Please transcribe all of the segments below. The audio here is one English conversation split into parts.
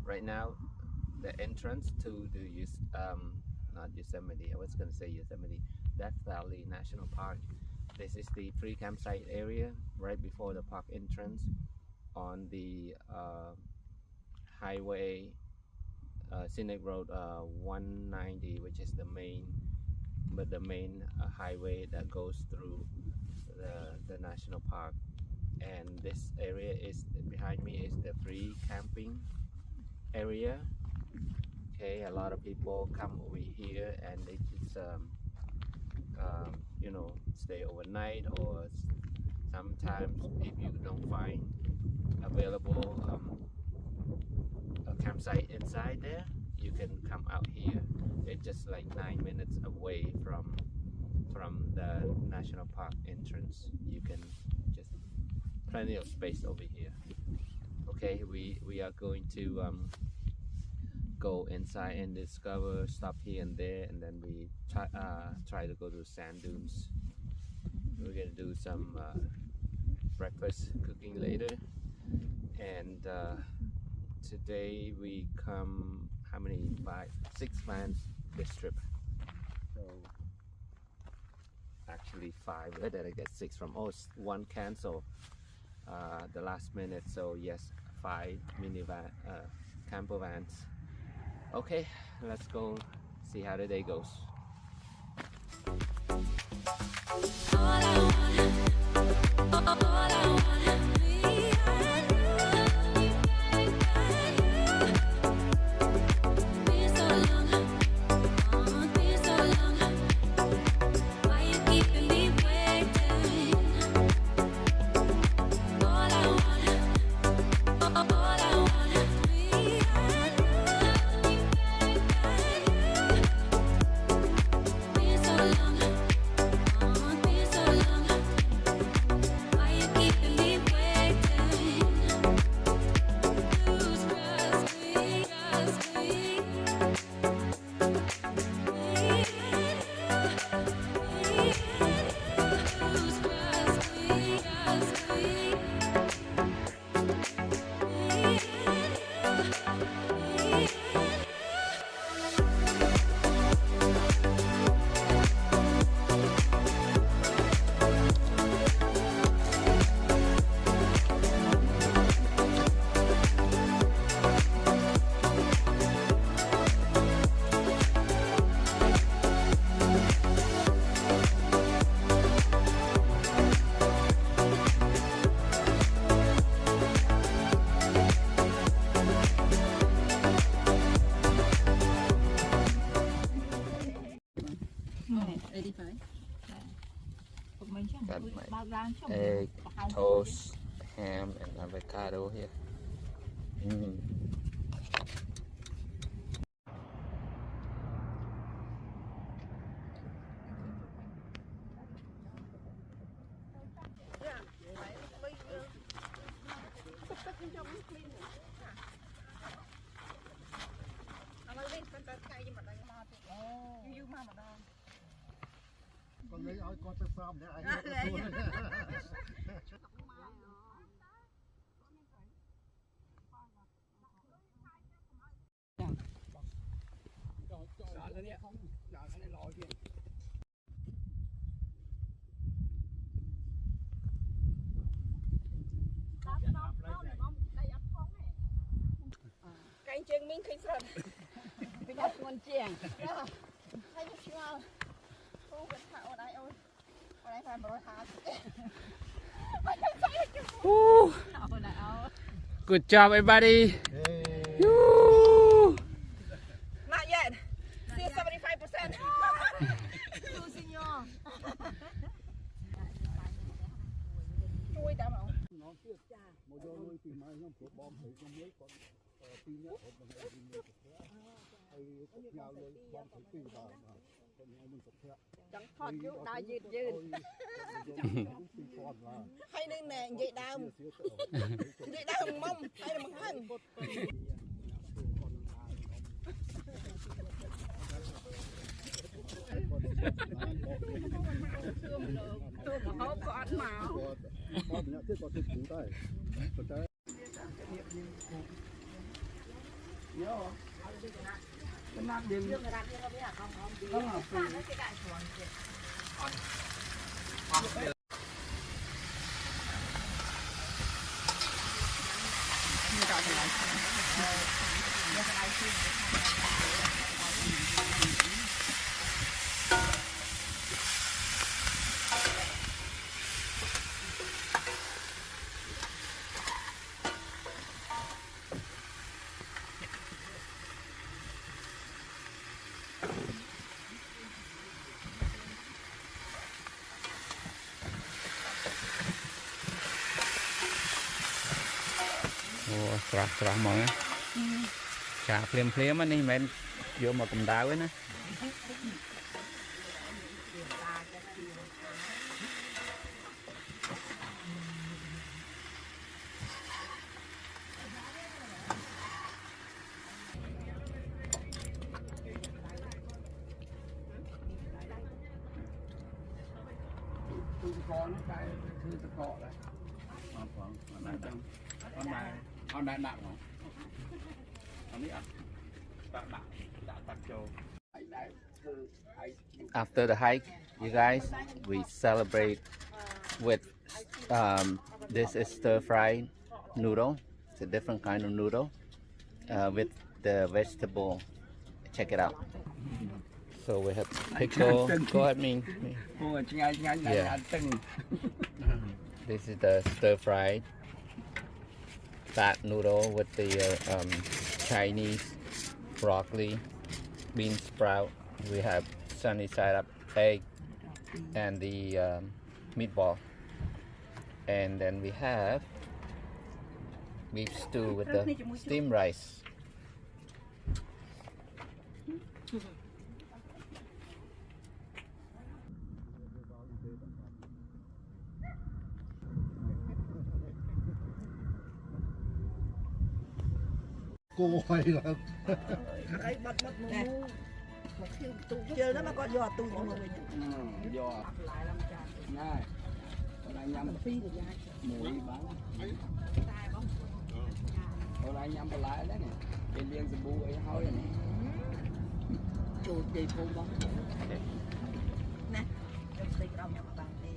right now the entrance to the not Yosemite. I was going to say Yosemite, Death Valley National Park. This is the free campsite area right before the park entrance on the highway scenic road 190, which is the main highway that goes through the national park. And this area is behind me is the free camping area. Okay, a lot of people come over here and they just you know, stay overnight, or sometimes if you don't find available a campsite inside there, you can come out here. It's just like 9 minutes away from the national park entrance. You can just plenty of space over here. Okay, we are going to go inside and discover stuff here and there, and then we try to go to sand dunes. We're gonna do some breakfast cooking later, and today we come how many? 6 vans this trip. So actually 5. Where did I get 6 from? Oh, 1 cancel the last minute. So yes, 5 minivan camper vans. Okay, let's go see how the day goes. Got my egg, toast, ham, and avocado here. Con lấy ơi con tới xóm để anh Cái chân mình khinh sợn, bây giờ ngon chèn, hay như chưa? Cô vẫn thạo ở đây ơi, ở đây phải bồi hạt. Good job, everybody. Not yet. Still 75%. Too senior. Chui đã không? nó kia một đôi nuôi thì mai nó của bom thì nó mới còn tí nữa ở bên đây thì mình hay cục nhau rồi bom thì tùy vào mà còn mình cục theo chẳng thoát chút đại dịt hay nên nè vậy đau mông hay là một hành tôi mà hốt có ăn màu nhớ cái nát điên không học Serah mau ya. Chà phim anh men vô mà cùng đào ấy nè. con cái thư tự cọ đấy con này nặng không con biết nặng tặng châu. After the hike, you guys, we celebrate with this is stir-fried noodle. It's a different kind of noodle with the vegetable. Check it out. So we have pickle. Go ahead, Ming. Yeah. This is the stir-fried fat noodle with the Chinese broccoli, bean sprout. We have sunny side up egg and the meatball, and then we have beef stew with the steamed rice. Cô hay là đấy bật chơi đó mà có giò tui không rồi giò này đây nhâm muối bán đây nhâm lại đấy nè bên liên sâm bu ấy hơi này chuột gì phun bóng nè đây đâu nhâm bằng đi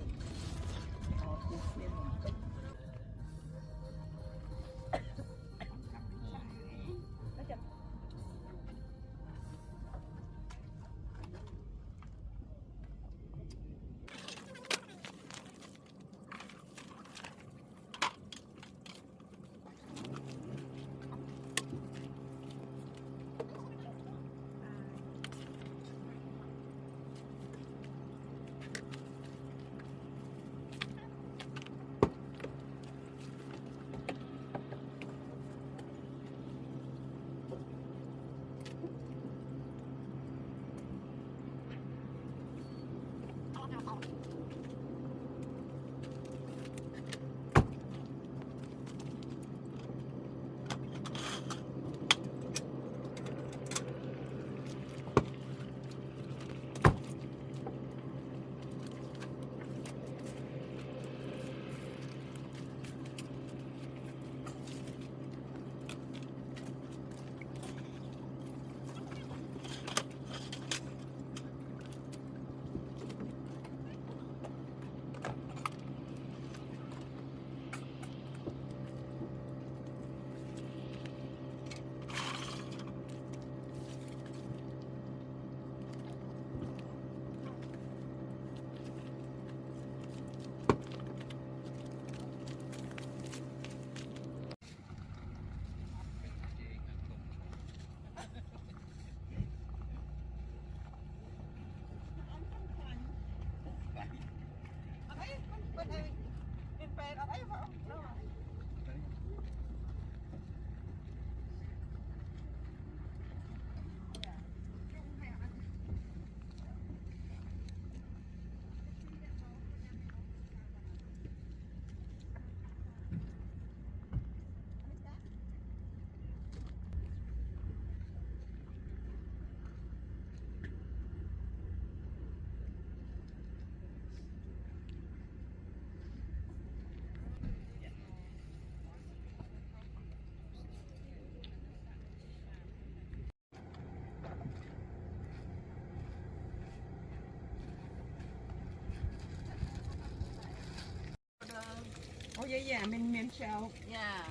yeah, mình shelf. Yeah.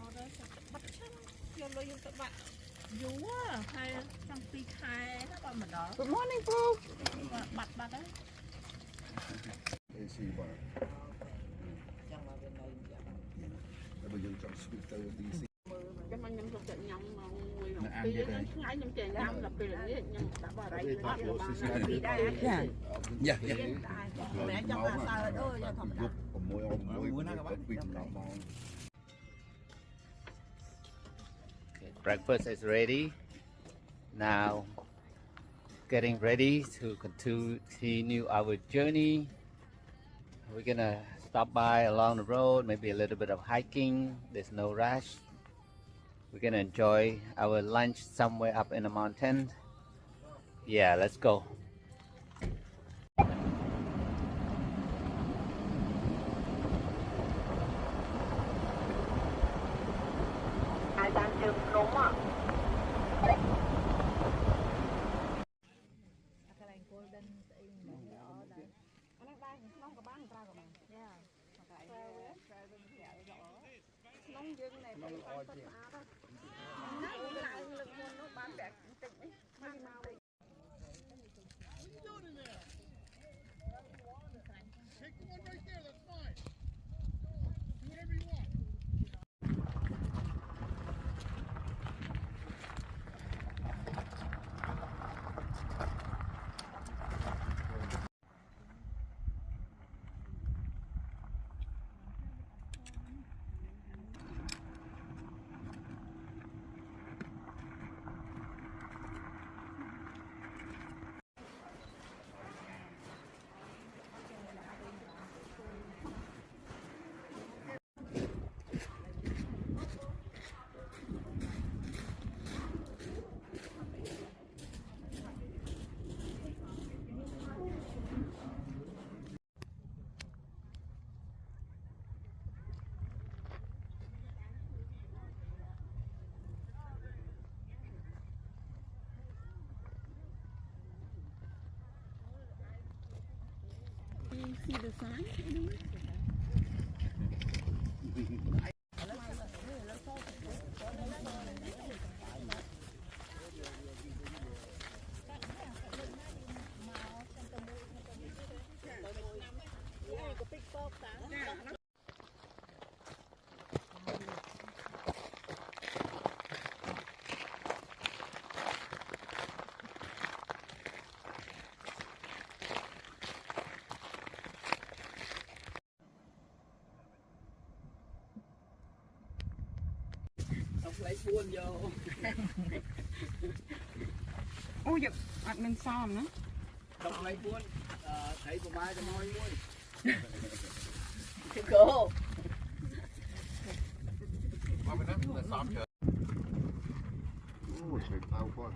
Order bắt chắc giờ lo dùng các bạn. Dù á, hay trong pi khai nó còn mà đó. Good morning, bro. Bắt đấy. AC bar. Chẳng là bên này chẳng. Bây giờ trong speak tới DC. Cái mà nhâm thực nhâm mà ngồi lòng pi nó ngay nhâm chèn nhâm là pi là nhâm đã vào đây bắt là bằng pi đây. Dạ. Mẹ trong là sao đó cho thầm đặt. Breakfast is ready. Now, getting ready to continue our journey. We're gonna stop by along the road, maybe a little bit of hiking. There's no rush. We're gonna enjoy our lunch somewhere up in the mountain. Yeah, let's go. Ai đang chụp đúng không? See the sign? Lấy buôn vô. Ôi giời, mình xòm nữa. Không lấy buôn, thấy của mai cho môi buôn. Go. Ôi trời, tao quá.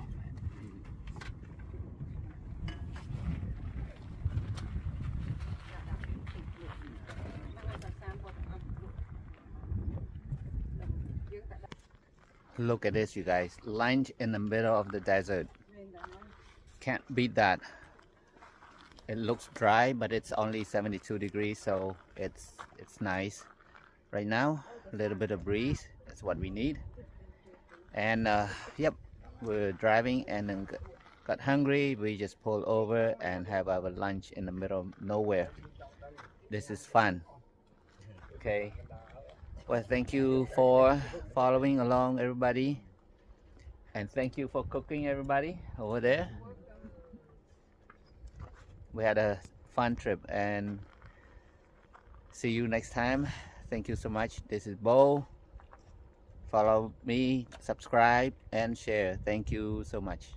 Look at this, you guys. Lunch in the middle of the desert. Can't beat that. It looks dry, but it's only 72 degrees, so it's nice. Right now, a little bit of breeze. That's what we need. And yep, we're driving and then got hungry. We just pulled over and have our lunch in the middle of nowhere. This is fun. Okay. Well, thank you for following along, everybody, and thank you for cooking, everybody over there. We had a fun trip, and see you next time. Thank you so much. This is Bo. Follow me, subscribe, and share. Thank you so much.